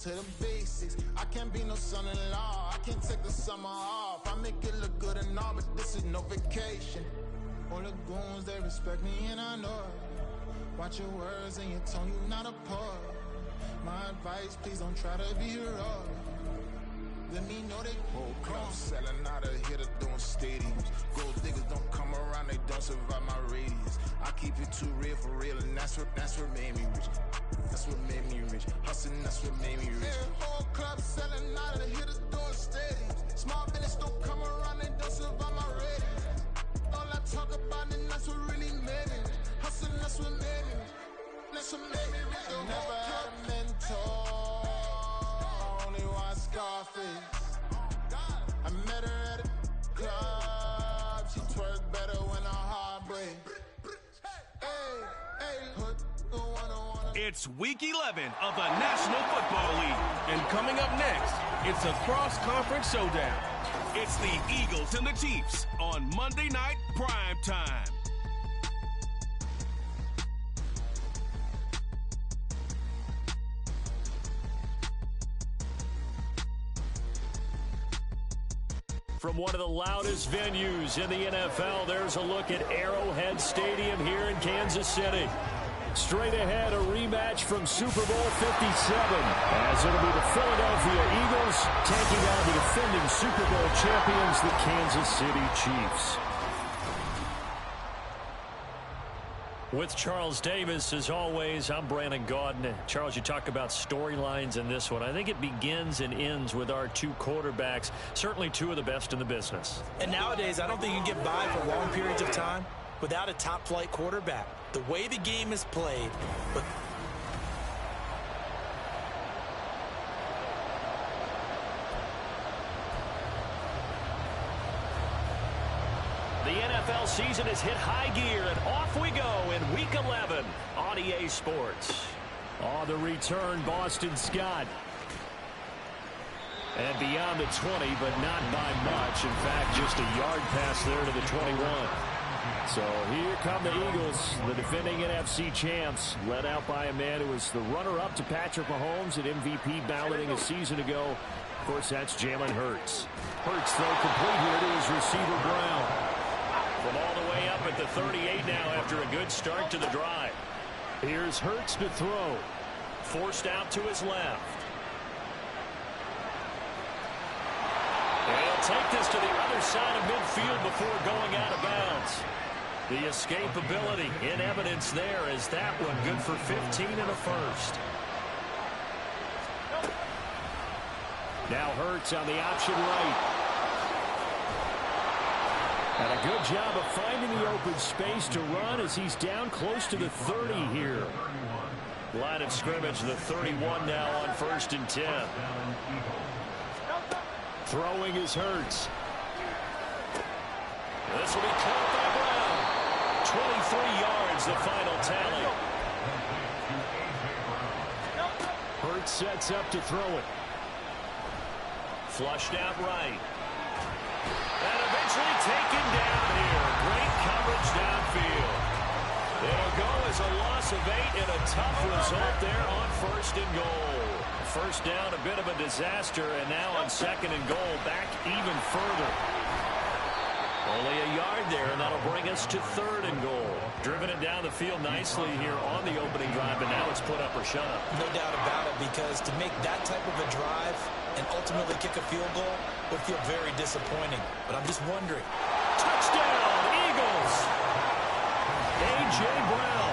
To the basics, I can't be no son-in-law. I can't take the summer off. I make it look good and all, but this is no vacation. All the goons, they respect me and I know it. Watch your words and your tone, you not a poet. My advice, please don't try to be heroic. Let me know they whole club selling out of here to doing stadiums. Gold diggers don't come around, they don't survive my radius. I keep it too real for real, and that's what made me rich. That's what made me rich. Hustling, that's what made me rich. Yeah, whole club selling out of here to doing stadiums. Small business don't come around, they don't survive my radius. All I talk about, and that's what really made me rich. Hustling, that's what made me rich. That's what made me rich. Never had a mentor. Only one Scarface. I met her at a club. She twerk better when her heart breaks. It's week 11 of the National Football League. And coming up next, it's a cross-conference showdown. It's the Eagles and the Chiefs on Monday Night Prime Time. From one of the loudest venues in the NFL, there's a look at Arrowhead Stadium here in Kansas City. Straight ahead, a rematch from Super Bowl 57, as it'll be the Philadelphia Eagles taking on the defending Super Bowl champions, the Kansas City Chiefs. With Charles Davis, as always, I'm Brandon Gaudin. Charles, you talk about storylines in this one. I think it begins and ends with our two quarterbacks, certainly two of the best in the business. And nowadays, I don't think you can get by for long periods of time without a top-flight quarterback. The way the game is played, but the NFL season has hit high gear, and off we go in Week 11 on EA Sports. On the return, Boston Scott. And beyond the 20, but not by much. In fact, just a yard pass there to the 21. So here come the Eagles, the defending NFC champs, led out by a man who was the runner-up to Patrick Mahomes at MVP balloting a season ago. Of course, that's Jalen Hurts. Hurts, though, complete here to his receiver, Brown. From all the way up at the 38 now after a good start to the drive. Here's Hurts to throw. Forced out to his left. And he'll take this to the other side of midfield before going out of bounds. The escapability in evidence there as that one good for 15 and a first. Now Hurts on the option right. And a good job of finding the open space to run as he's down close to the 30 here. Line of scrimmage, the 31 now on 1st and 10. Throwing is Hurts. This will be caught by Brown. 23 yards, the final tally. Hurts sets up to throw it. Flushed out right. And eventually taken down here. Great coverage downfield. It'll go as a loss of 8 and a tough result there on 1st and goal. First down, a bit of a disaster, and now on 2nd and goal, back even further. Only a yard there, and that'll bring us to 3rd and goal. Driven it down the field nicely here on the opening drive, but now it's put up or shut up. No doubt about it, because to make that type of a drive and ultimately kick a field goal would feel very disappointing. But I'm just wondering. Touchdown, Eagles! A.J. Brown,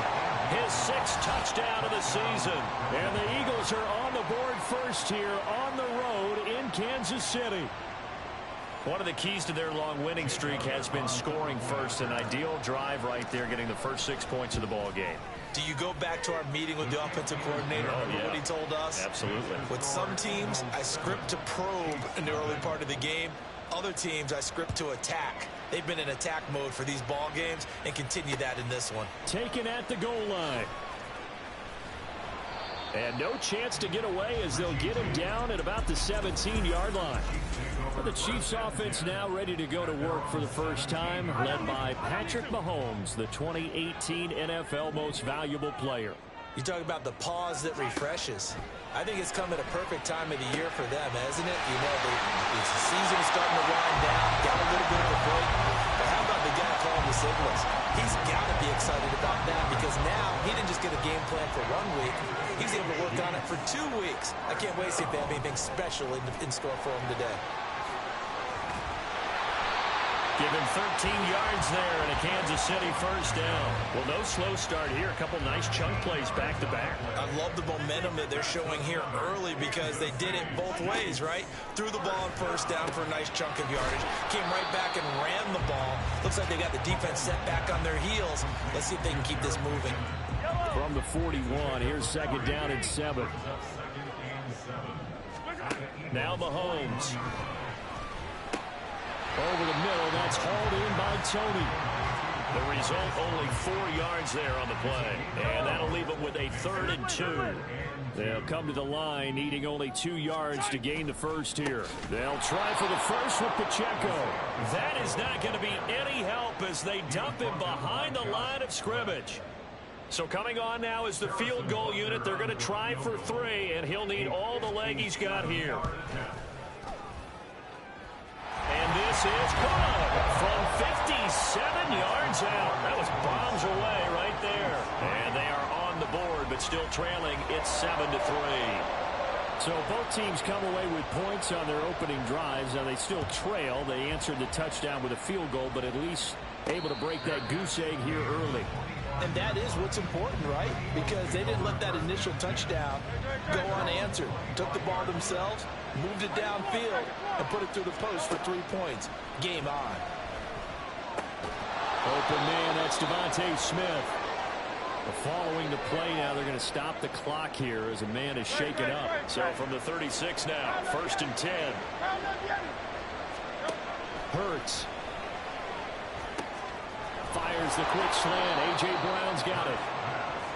his 6th touchdown of the season. And the Eagles are on the board first here on the road in Kansas City. One of the keys to their long winning streak has been scoring first. An ideal drive right there, getting the first 6 points of the ball game. Do you go back to our meeting with the offensive coordinator? Remember what he told us? Absolutely. With some teams, I script to probe in the early part of the game. Other teams, I script to attack. They've been in attack mode for these ball games and continue that in this one. Taken at the goal line. And no chance to get away as they'll get him down at about the 17-yard line. The Chiefs offense now ready to go to work for the first time, led by Patrick Mahomes, the 2018 NFL Most Valuable Player. You talk about the pause that refreshes. I think it's come at a perfect time of the year for them, hasn't it? You know, the season is starting to wind down, got a little bit of a break. But how about the guy calling the signals? He's got to be excited about that because now he didn't just get a game plan for 1 week. He's able to work on it for 2 weeks. I can't wait to see if they have anything special in store for him today. Give him 13 yards there and a Kansas City first down. Well, no slow start here. A couple nice chunk plays back-to-back. I love the momentum that they're showing here early because they did it both ways, right? Threw the ball on first down for a nice chunk of yardage. Came right back and ran the ball. Looks like they got the defense set back on their heels. Let's see if they can keep this moving. From the 41, here's second down and 7. Now Mahomes. Over the middle, that's hauled in by Tony. The result, only 4 yards there on the play. And that'll leave them with a 3rd and 2. They'll come to the line, needing only 2 yards to gain the first here. They'll try for the first with Pacheco. That is not going to be any help as they dump him behind the line of scrimmage. So coming on now is the field goal unit. They're going to try for 3, and he'll need all the leg he's got here. And this is good from 57 yards out. That was bombs away right there. And they are on the board, but still trailing. It's 7-3. So both teams come away with points on their opening drives. Now they still trail. They answered the touchdown with a field goal, but at least able to break that goose egg here early. And that is what's important, right? Because they didn't let that initial touchdown go unanswered. Took the ball themselves, moved it downfield, and put it through the post for 3 points. Game on. Open man, that's Devontae Smith. Following the play now, they're going to stop the clock here as a man is shaken up. So from the 36 now, 1st and 10. Hurts. Fires the quick slant. A.J. Brown's got it.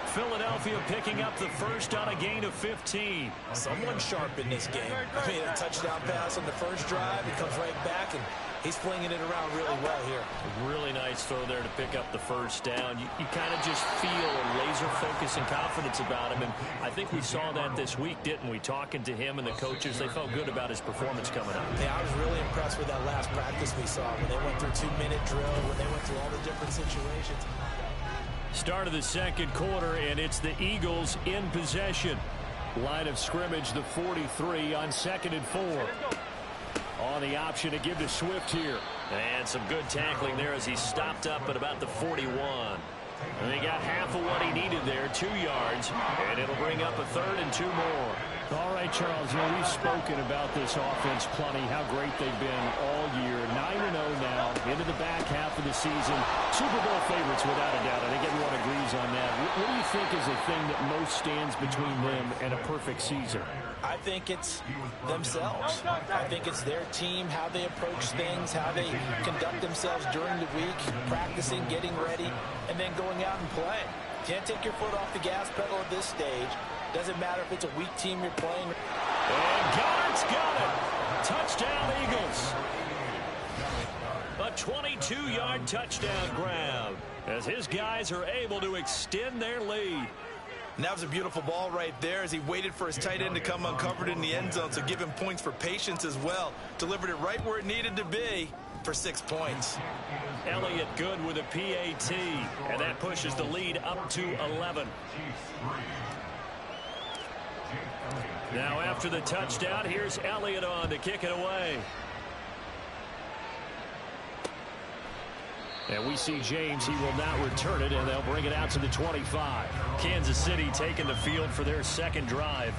Philadelphia picking up the first on a gain of 15. Someone sharp in this game. I mean, a touchdown pass on the first drive. He comes right back, and he's flinging it around really well here. Really nice throw there to pick up the first down. You kind of just feel a laser focus and confidence about him, and I think we saw that this week, didn't we? Talking to him and the coaches, they felt good about his performance coming up. Yeah, I was really impressed with that last practice we saw when they went through 2-minute drill, when they went through all the different situations. Start of the second quarter, and it's the Eagles in possession. Line of scrimmage, the 43 on 2nd and 4. On the option to give to Swift here. And some good tackling there as he stopped up at about the 41. And they got half of what he needed there, 2 yards. And it'll bring up a 3rd and 2 more. All right, Charles, we've spoken about this offense plenty, how great they've been all year. 9-0 now, into the back half of the season. Super Bowl favorites without a doubt. I think everyone agrees on that. What do you think is the thing that most stands between them and a perfect season? I think it's themselves. I think it's their team, how they approach things, how they conduct themselves during the week, practicing, getting ready, and then going out and playing. Can't take your foot off the gas pedal at this stage. Doesn't matter if it's a weak team you're playing. And Goddard's got it. Touchdown, Eagles. A 22-yard touchdown grab as his guys are able to extend their lead. And that was a beautiful ball right there as he waited for his tight end to come uncovered in the end zone, so give him points for patience as well. Delivered it right where it needed to be for 6 points. Elliott good with a PAT, and that pushes the lead up to 11. Now after the touchdown, here's Elliott on to kick it away. And we see James, he will not return it, and they'll bring it out to the 25. Kansas City taking the field for their second drive.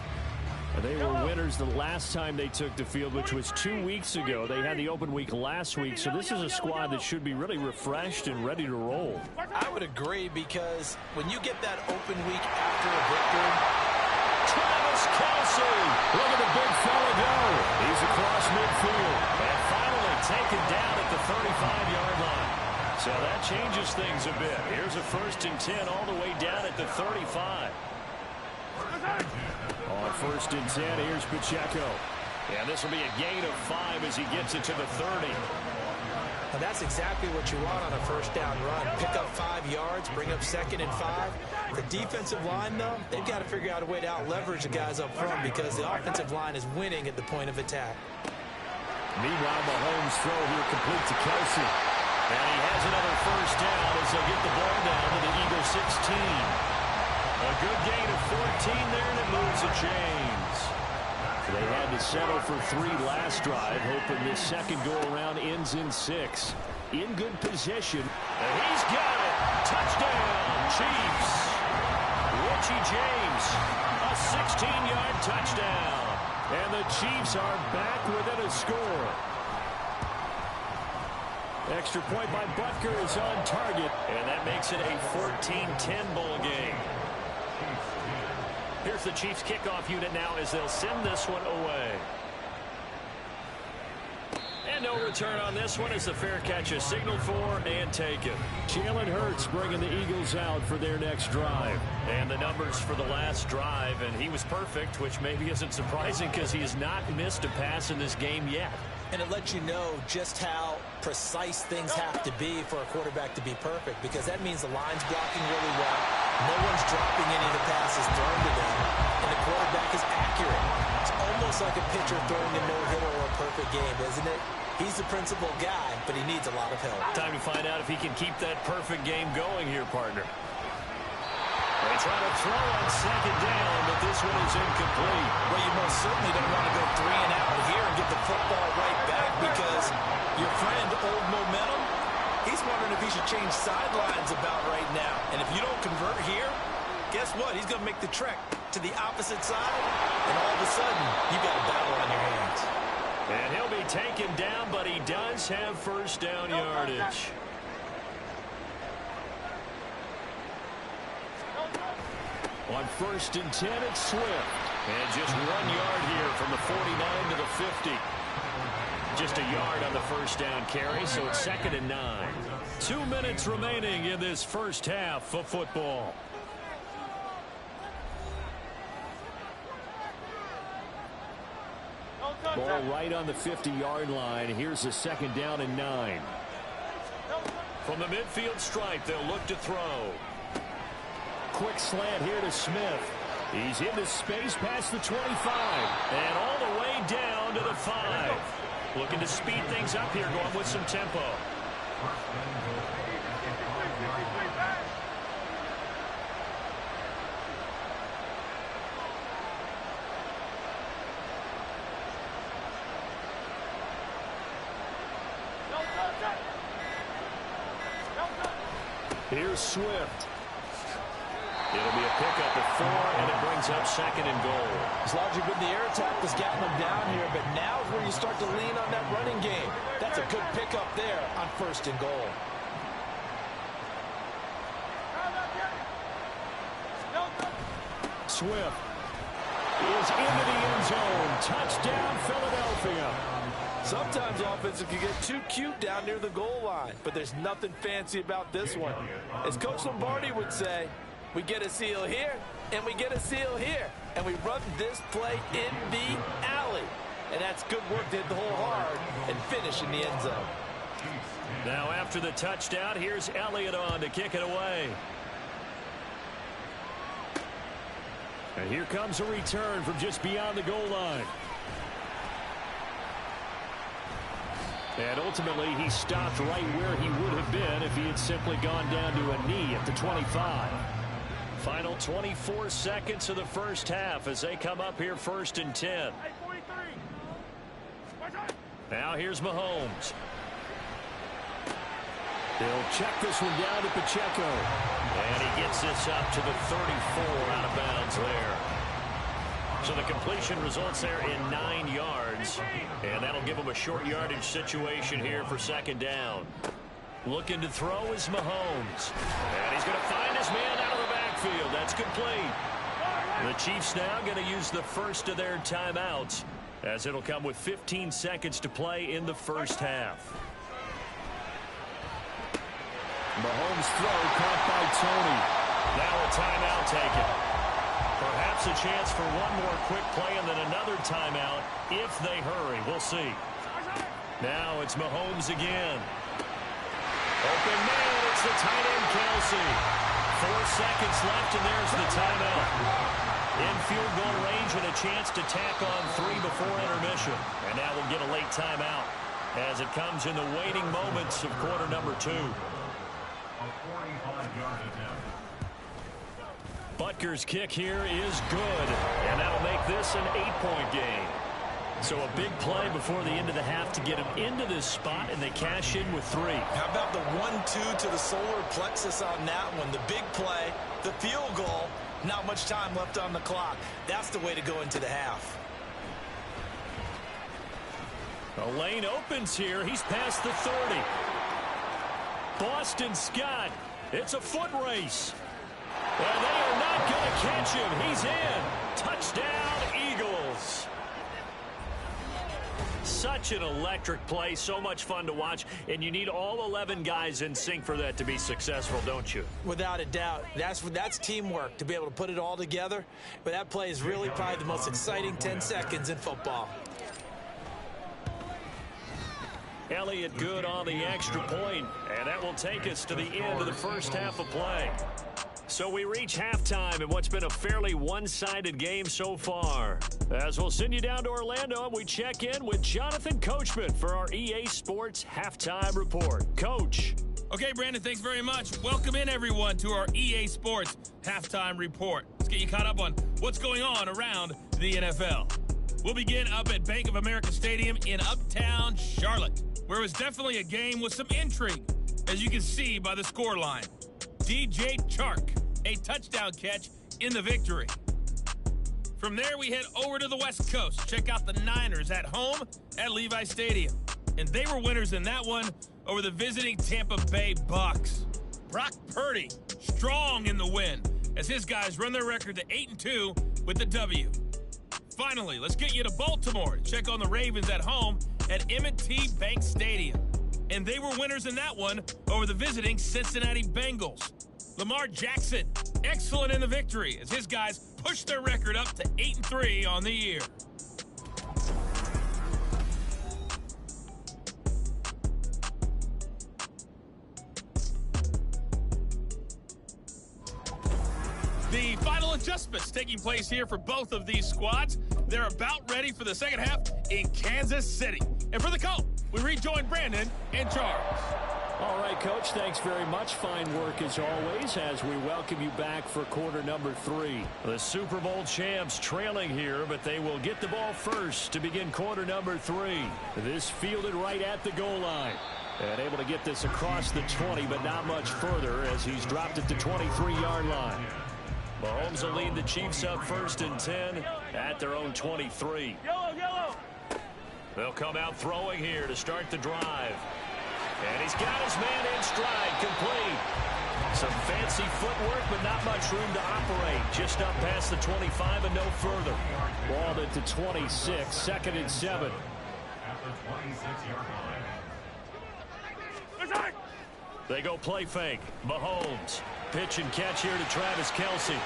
They were winners the last time they took the field, which was 2 weeks ago. They had the open week last week, so this is a squad that should be really refreshed and ready to roll. I would agree, because when you get that open week after a victory, Travis Kelce, look at the big fella go. He's across midfield and finally taken down at the 35-yard line. So that changes things a bit. Here's a 1st and 10 all the way down at the 35. On 1st and 10, here's Pacheco. And this will be a gain of 5 as he gets it to the 30. And that's exactly what you want on a first down run. Pick up 5 yards, bring up 2nd and 5. The defensive line, though, they've got to figure out a way to out-leverage the guys up front because the offensive line is winning at the point of attack. Meanwhile, Mahomes' throw here complete to Kelsey. And he has another first down as they'll get the ball down to the Eagles 16. A good gain of 14 there, and it moves the chains. They had to settle for 3 last drive, hoping this second go-around ends in 6. In good position. And he's got it. Touchdown, Chiefs. Richie James, a 16-yard touchdown. And the Chiefs are back within a score. Extra point by Butker is on target. And that makes it a 14-10 ball game. Here's the Chiefs kickoff unit now as they'll send this one away. And no return on this one as the fair catch is signaled for and taken. Chillin Hurts bringing the Eagles out for their next drive. And the numbers for the last drive, and he was perfect, which maybe isn't surprising because he has not missed a pass in this game yet. And it lets you know just how precise things have to be for a quarterback to be perfect, because that means the line's blocking really well. No one's dropping any of the passes thrown to them, and the quarterback is accurate. It's almost like a pitcher throwing a no-hitter or a perfect game, isn't it? He's the principal guy, but he needs a lot of help. Time to find out if he can keep that perfect game going here, partner. They try to throw on second down, but this one is incomplete. Well, you most certainly don't want to go 3 and out here and get the football right back, because your friend, Old Momentum, he's wondering if he should change sidelines about right now. And if you don't convert here, guess what? He's going to make the trek to the opposite side, and all of a sudden, you've got a battle on your hands. And he'll be taken down, but he does have first down yardage. On 1st and 10, it's Swift. And just 1 yard here from the 49 to the 50. Just a yard on the first down carry, so it's 2nd and 9. 2 minutes remaining in this first half of football. Ball right on the 50-yard line. Here's a 2nd down and 9. From the midfield stripe, they'll look to throw. Quick slant here to Smith. He's into space past the 25. And all the way down to the 5. Looking to speed things up here, going with some tempo. Here's Swift. It'll be a pickup at 4, and it brings up 2nd and goal. His logic with the air attack was getting them down here, but now is where you start to lean on that running game. That's a good pickup there on 1st and goal. Swift is into the end zone. Touchdown, Philadelphia. Sometimes offenses can get too cute down near the goal line, but there's nothing fancy about this one. As Coach Lombardi would say, we get a seal here, and we get a seal here, and we run this play in the alley. And that's good work to hit the hole hard and finish in the end zone. Now after the touchdown, here's Elliott on to kick it away. And here comes a return from just beyond the goal line. And ultimately, he stopped right where he would have been if he had simply gone down to a knee at the 25. Final 24 seconds of the first half as they come up here 1st and 10. Now here's Mahomes. They'll check this one down to Pacheco. And he gets this up to the 34 out of bounds there. So the completion results there in 9 yards. And that'll give him a short yardage situation here for 2nd down. Looking to throw is Mahomes. And he's going to find his man out of the backfield. That's complete. The Chiefs now going to use the first of their timeouts, as it'll come with 15 seconds to play in the first half. Mahomes' throw caught by Tony. Now a timeout taken. Perhaps a chance for one more quick play and then another timeout if they hurry. We'll see. Now it's Mahomes again. Open man, it's the tight end, Kelsey. 4 seconds left, and there's the timeout. In field goal range and a chance to tack on 3 before intermission. And now we'll get a late timeout as it comes in the waning moments of quarter number 2. Butker's kick here is good, and that'll make this an 8-point game. So a big play before the end of the half to get him into this spot, and they cash in with 3. How about the 1-2 to the solar plexus on that one? The big play, the field goal, not much time left on the clock. That's the way to go into the half. A lane opens here. He's past the 30. Boston Scott. It's a foot race. And they are not going to catch him. He's in. Touchdown, Eagles. Such an electric play, so much fun to watch, and you need all 11 guys in sync for that to be successful, don't you? Without a doubt. That's teamwork, to be able to put it all together. But that play is really probably the most exciting 10 seconds in football. Elliott good on the extra point, and that will take us to the end of the first half of play. So we reach halftime in what's been a fairly one-sided game so far. As we'll send you down to Orlando, and we check in with Jonathan Coachman for our EA Sports Halftime Report. Coach. Okay, Brandon, thanks very much. Welcome in, everyone, to our EA Sports Halftime Report. Let's get you caught up on what's going on around the NFL. We'll begin up at Bank of America Stadium in Uptown Charlotte, where it was definitely a game with some intrigue, as you can see by the scoreline. DJ Chark, a touchdown catch in the victory. From there, we head over to the West Coast. Check out the Niners at home at Levi Stadium. And they were winners in that one over the visiting Tampa Bay Bucks. Brock Purdy, strong in the win, as his guys run their record to 8-2 with the W. Finally, let's get you to Baltimore to check on the Ravens at home at M&T Bank Stadium. And they were winners in that one over the visiting Cincinnati Bengals. Lamar Jackson, excellent in the victory, as his guys pushed their record up to 8-3 on the year. The final adjustments taking place here for both of these squads. They're about ready for the second half in Kansas City. And for the call, we rejoin Brandon and Charles. All right, Coach, thanks very much. Fine work as always as we welcome you back for quarter number 3. The Super Bowl champs trailing here, but they will get the ball first to begin quarter number 3. This fielded right at the goal line. And able to get this across the 20, but not much further as he's dropped at the 23-yard line. Mahomes will lead the Chiefs up 1st and 10 at their own 23. They'll come out throwing here to start the drive. And he's got his man in stride, complete. Some fancy footwork, but not much room to operate. Just up past the 25 and no further. Ball at the 26, 2nd and 7. They go play fake. Mahomes. Pitch and catch here to Travis Kelce.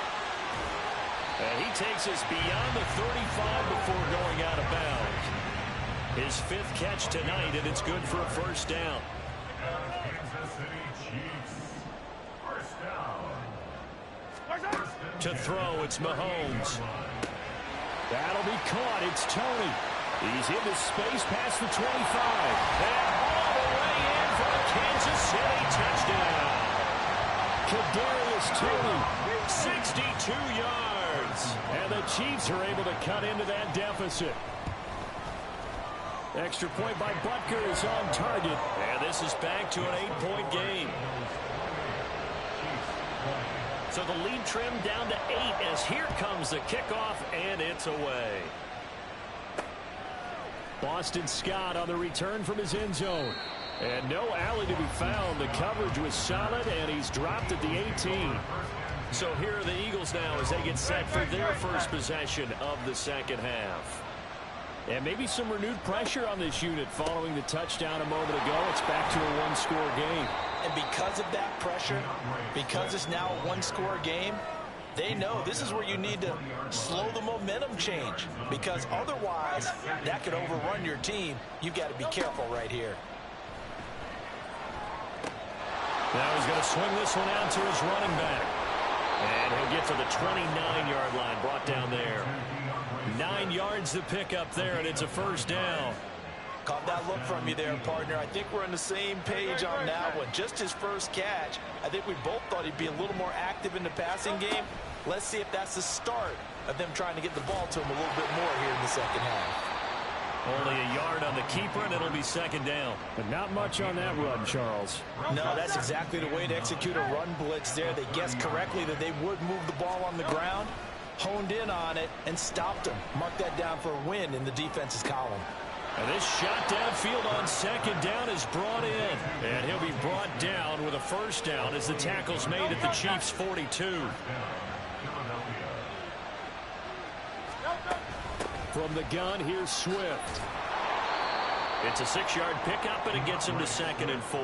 And he takes us beyond the 35 before going out of bounds. His 5th catch tonight, and it's good for a first down. To throw, it's Mahomes. That'll be caught. It's Tony. He's into space past the 25. And all the way in for a Kansas City touchdown. Kadarius Toney, 62 yards. And the Chiefs are able to cut into that deficit. Extra point by Butker is on target. And this is back to an 8-point game. So the lead trimmed down to 8 as here comes the kickoff, and it's away. Boston Scott on the return from his end zone. And no alley to be found. The coverage was solid, and he's dropped at the 18. So here are the Eagles now as they get set for their first possession of the second half. And maybe some renewed pressure on this unit following the touchdown a moment ago. It's back to a one-score game. And because of that pressure, because it's now a one-score game, they know this is where you need to slow the momentum change, because otherwise that could overrun your team. You've got to be careful right here. Now he's going to swing this one out to his running back. And he'll get to the 29-yard line, brought down there. 9 yards to pick up there, and it's a first down. Caught that look from you there, partner. I think we're on the same page on that one. Just his first catch. I think we both thought he'd be a little more active in the passing game. Let's see if that's the start of them trying to get the ball to him a little bit more here in the second half. Only a yard on the keeper, and it'll be second down. But not much on that run, Charles. No, that's exactly the way to execute a run blitz there. They guessed correctly that they would move the ball on the ground, honed in on it, and stopped them. Mark that down for a win in the defense's column. And this shot downfield on second down is brought in. And he'll be brought down with a first down as the tackle's made at the Chiefs' 42. From the gun, here's Swift. It's a 6-yard pickup, and it gets him to 2nd and 4.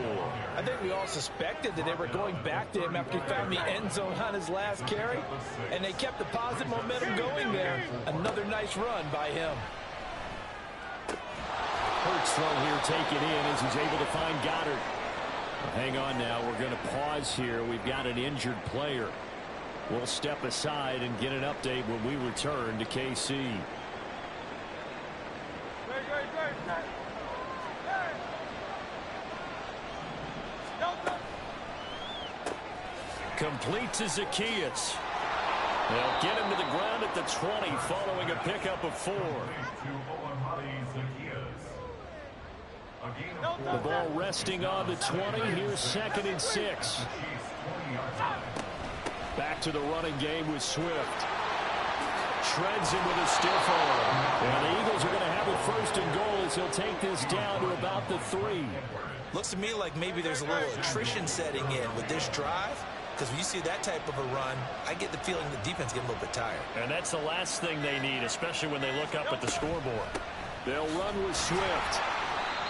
I think we all suspected that they were going back to him after he found the end zone on his last carry, and they kept the positive momentum going there. Another nice run by him. Hurts throw here taken in as he's able to find Goddard. Well, hang on now. We're going to pause here. We've got an injured player. We'll step aside and get an update when we return to KC. Complete to Zacchaeus. They'll get him to the ground at the 20 following a pickup of 4. The ball resting on the 20. Here's 2nd and 6. Back to the running game with Swift. Shreds him with a stiff arm. And the Eagles are going to have it 1st and goal as he'll take this down to about the 3. Looks to me like maybe there's a little attrition setting in with this drive. Because when you see that type of a run, I get the feeling the defense getting a little bit tired. And that's the last thing they need, especially when they look up at the scoreboard. They'll run with Swift.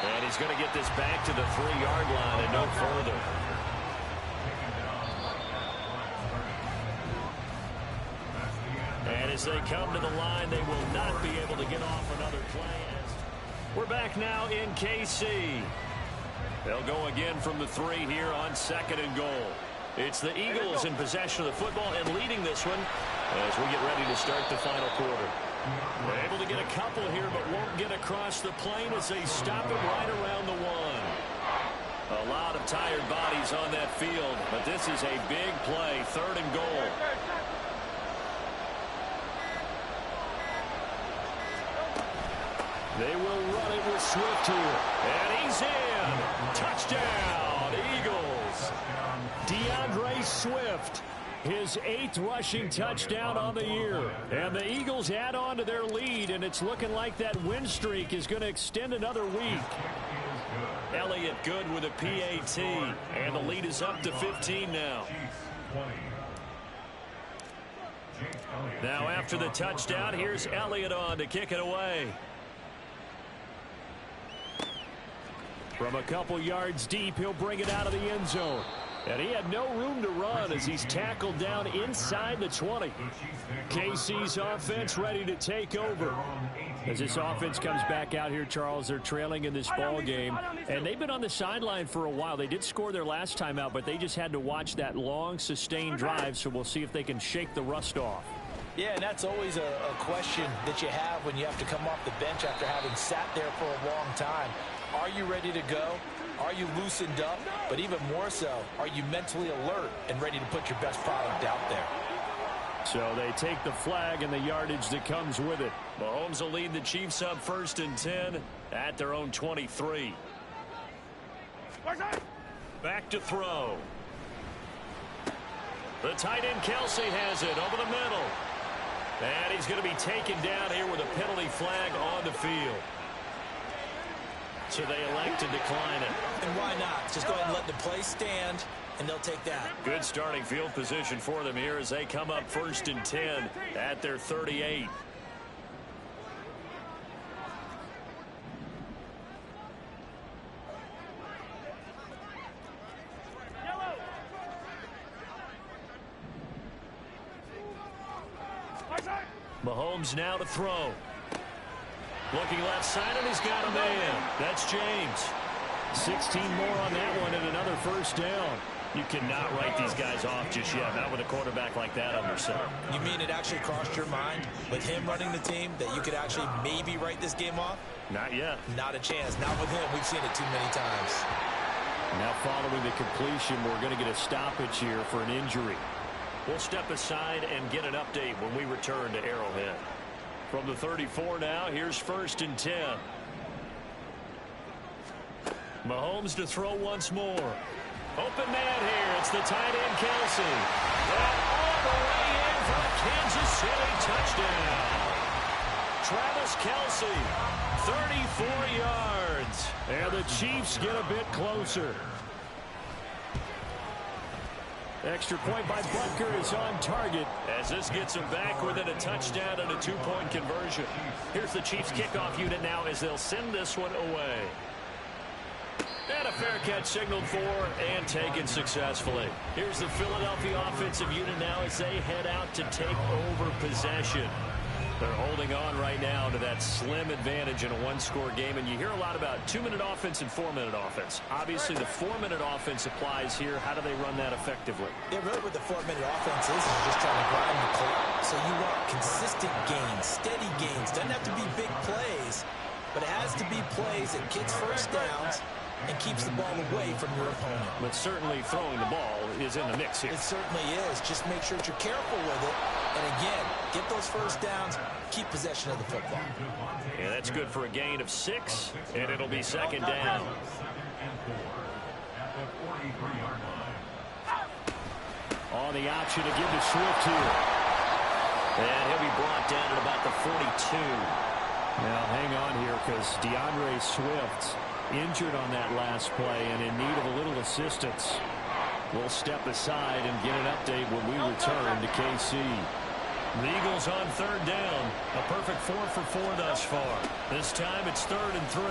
And he's going to get this back to the 3-yard line and no further. And as they come to the line, they will not be able to get off another play. We're back now in KC. They'll go again from the 3 here on 2nd and goal. It's the Eagles in possession of the football and leading this one as we get ready to start the final quarter. They're able to get a couple here, but won't get across the plane as they stop it right around the 1. A lot of tired bodies on that field, but this is a big play, 3rd and goal. They will run it with Swift here. And he's in. Touchdown, Eagles. DeAndre Swift, his 8th rushing touchdown on the year. And the Eagles add on to their lead, and it's looking like that win streak is going to extend another week. Elliott good with a PAT, and the lead is up to 15 now. Now after the touchdown, here's Elliott on to kick it away. From a couple yards deep, he'll bring it out of the end zone. And he had no room to run as he's tackled down inside the 20. KC's offense ready to take over. As this offense comes back out here, Charles, they're trailing in this ball game. And they've been on the sideline for a while. They did score their last time out, but they just had to watch that long, sustained drive. So we'll see if they can shake the rust off. Yeah, and that's always a question that you have when you have to come off the bench after having sat there for a long time. Are you ready to go? Are you loosened up? But even more so, are you mentally alert and ready to put your best product out there? So they take the flag and the yardage that comes with it. Mahomes will lead the Chiefs up 1st and 10 at their own 23. Back to throw. The tight end Kelsey has it over the middle. And he's going to be taken down here with a penalty flag on the field. So they elect to decline it. And why not? Just go ahead and let the play stand, and they'll take that. Good starting field position for them here as they come up 1st and 10 at their 38. Mahomes now to throw. Looking left side, and he's got a man. That's James. 16 more on that one and another first down. You cannot write these guys off just yet, not with a quarterback like that under center. You mean it actually crossed your mind with him running the team that you could actually maybe write this game off? Not yet. Not a chance. Not with him. We've seen it too many times. Now following the completion, we're going to get a stoppage here for an injury. We'll step aside and get an update when we return to Arrowhead. From the 34 now, here's 1st and 10. Mahomes to throw once more. Open man here. It's the tight end, Kelsey. And all the way in for a Kansas City touchdown. Travis Kelsey, 34 yards. And the Chiefs get a bit closer. Extra point by Butker is on target as this gets them back within a touchdown and a 2-point conversion. Here's the Chiefs kickoff unit now as they'll send this one away. And a fair catch signaled for and taken successfully. Here's the Philadelphia offensive unit now as they head out to take over possession. They're holding on right now to that slim advantage in a one-score game, and you hear a lot about 2-minute offense and 4-minute offense. Obviously, the 4-minute offense applies here. How do they run that effectively? Yeah, really what the 4-minute offense is just trying to grind the clock. So you want consistent gains, steady gains. Doesn't have to be big plays, but it has to be plays that gets first downs and keeps the ball away from your opponent. But certainly throwing the ball is in the mix here. It certainly is. Just make sure that you're careful with it. And again, get those first downs, keep possession of the football. Yeah, that's good for a gain of 6, and it'll be 2nd down. On the option to give to Swift here. And he'll be brought down at about the 42. Now hang on here because DeAndre Swift injured on that last play and in need of a little assistance. We'll step aside and get an update when we return to KC. The Eagles on 3rd down. A perfect 4 for 4 thus far. This time it's 3rd and 3.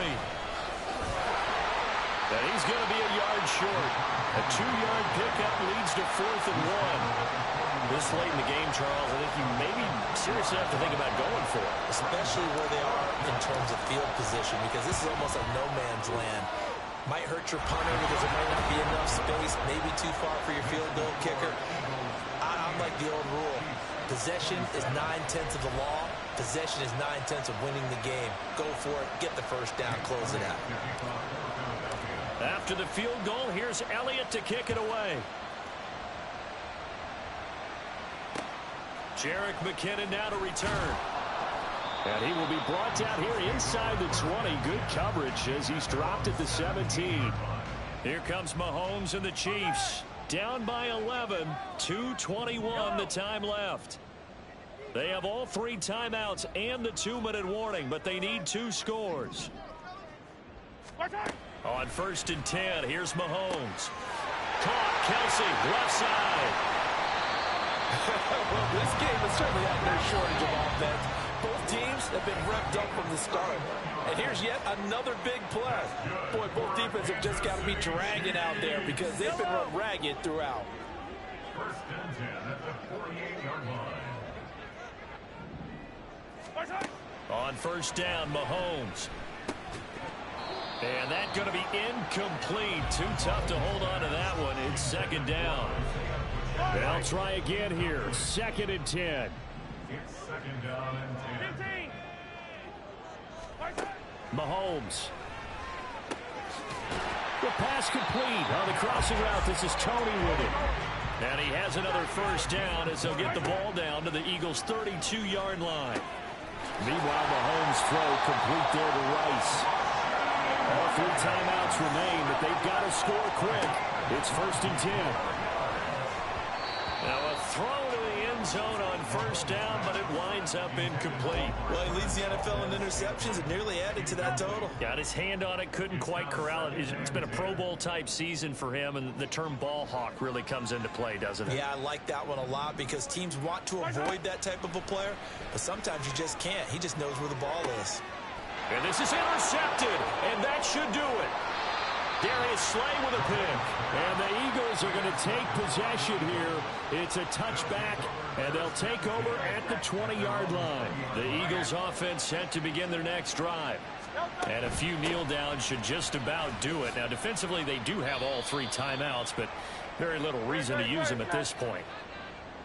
And he's going to be a yard short. A 2-yard pickup leads to 4th and 1. This late in the game, Charles, I think you maybe seriously have to think about going for it. Especially where they are in terms of field position, because this is almost like no man's land. Might hurt your punter because there might not be enough space, maybe too far for your field goal kicker. I'm like the old rule. Possession is 9/10 of the law. Possession is 9/10 of winning the game. Go for it. Get the first down. Close it out. After the field goal, here's Elliott to kick it away. Jerick McKinnon now to return. And he will be brought down here inside the 20. Good coverage as he's dropped at the 17. Here comes Mahomes and the Chiefs. Down by 11. 2:21 the time left. They have all 3 timeouts and the 2-minute warning, but they need 2 scores. On 1st and 10, here's Mahomes. Caught, Kelsey, left side. Well, this game has certainly had no shortage of offense. Both teams have been revved up from the start. And here's yet another big play. Boy, both defenses have just got to be dragging out there because they've been run ragged throughout. 1st and 10 at the 48-yard line. On 1st down, Mahomes. And that's going to be incomplete. Too tough to hold on to that one. It's 2nd down. They'll try again here. 2nd and 10. It's 2nd down and 10. Mahomes. The pass complete on the crossing route. This is Tony with it. And he has another 1st down as they'll get the ball down to the Eagles' 32-yard line. Meanwhile, Mahomes' throw complete there to Rice. All 3 timeouts remain, but they've got to score quick. It's 1st and 10. Now a throw to the end zone on 1st down, but it winds up incomplete. Well, he leads the NFL in interceptions and nearly added to that total. Got his hand on it, couldn't quite corral it. It's been a Pro Bowl type season for him, and the term ball hawk really comes into play, doesn't it? Yeah, I like that one a lot because teams want to avoid that type of a player, but sometimes you just can't. He just knows where the ball is. And this is intercepted, and that should do it. Darius Slay with a pick. And the Eagles are going to take possession here. It's a touchback, and they'll take over at the 20-yard line. The Eagles offense set to begin their next drive. And a few kneel downs should just about do it. Now, defensively, they do have all 3 timeouts, but Very little reason to use him at this point.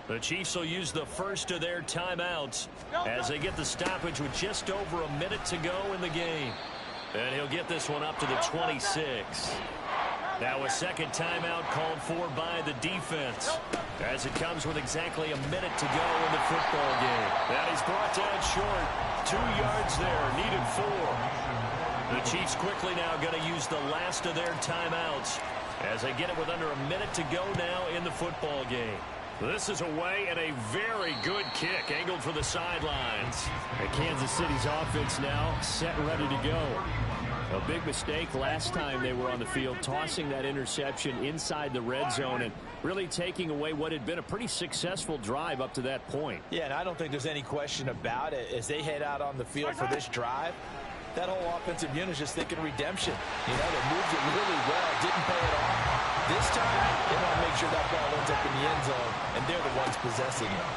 The Chiefs will use the first of their timeouts as they get the stoppage with just over a minute to go in the game. And he'll get this one up to the 26. Now a second timeout called for by the defense as it comes with exactly a minute to go in the football game. That is brought down short. 2 yards there, needed 4. The Chiefs quickly now going to use the last of their timeouts as they get it with under a minute to go now in the football game. This is away and a very good kick angled for the sidelines. And Kansas City's offense now set and ready to go. A big mistake last time they were on the field, tossing that interception inside the red zone and really taking away what had been a pretty successful drive up to that point. Yeah, and I don't think there's any question about it. As they head out on the field for this drive, that whole offensive unit is just thinking redemption. You know, they moved it really well, didn't pay it off. This time, they want to make sure that ball ends up in the end zone, and they're the ones possessing it.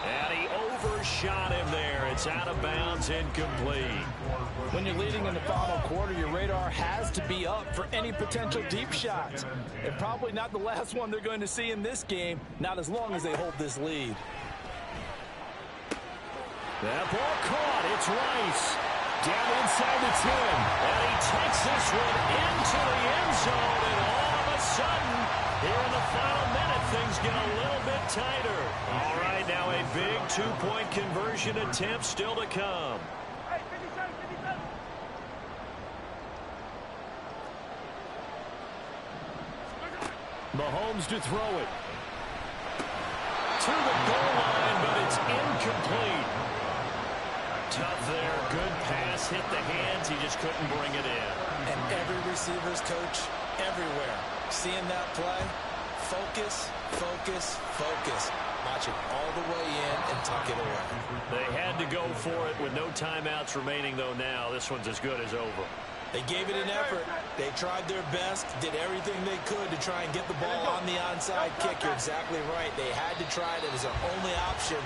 And he overshot him there. It's out of bounds, incomplete. When you're leading in the final quarter, your radar has to be up for any potential deep shots. And probably not the last one they're going to see in this game, not as long as they hold this lead. That ball caught. It's Rice. Down inside the 10. And he takes this one into the end zone. And all of a sudden, here in the final minute, things get a little bit tighter. All right, now a big two-point conversion attempt still to come. Mahomes to throw it. To the goal line, but it's incomplete. Tough there. Good pass. Hit the hands. He just couldn't bring it in. And every receiver's coach everywhere. Seeing that play, focus, focus, focus. Watch it all the way in and tuck it away. They had to go for it with no timeouts remaining, though, now. This one's as good as over. They gave it an effort. They tried their best, did everything they could to try and get the ball on the onside kick. You're exactly right. They had to try it. It was their only option.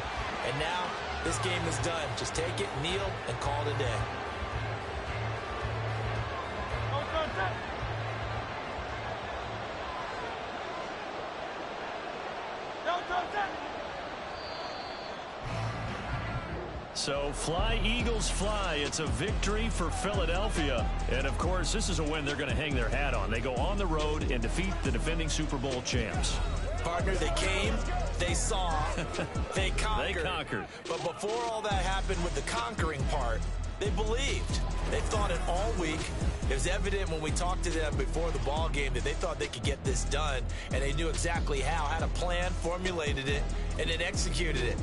And now this game is done. Just take it, kneel, and call it a day. So fly, Eagles, fly. It's a victory for Philadelphia. And, of course, this is a win they're going to hang their hat on. They go on the road and defeat the defending Super Bowl champs. Partner, they came, they saw, they conquered. They conquered. But before all that happened with the conquering part, they believed. They thought it all week. It was evident when we talked to them before the ball game that they thought they could get this done, and they knew exactly how, had a plan, formulated it, and then executed it.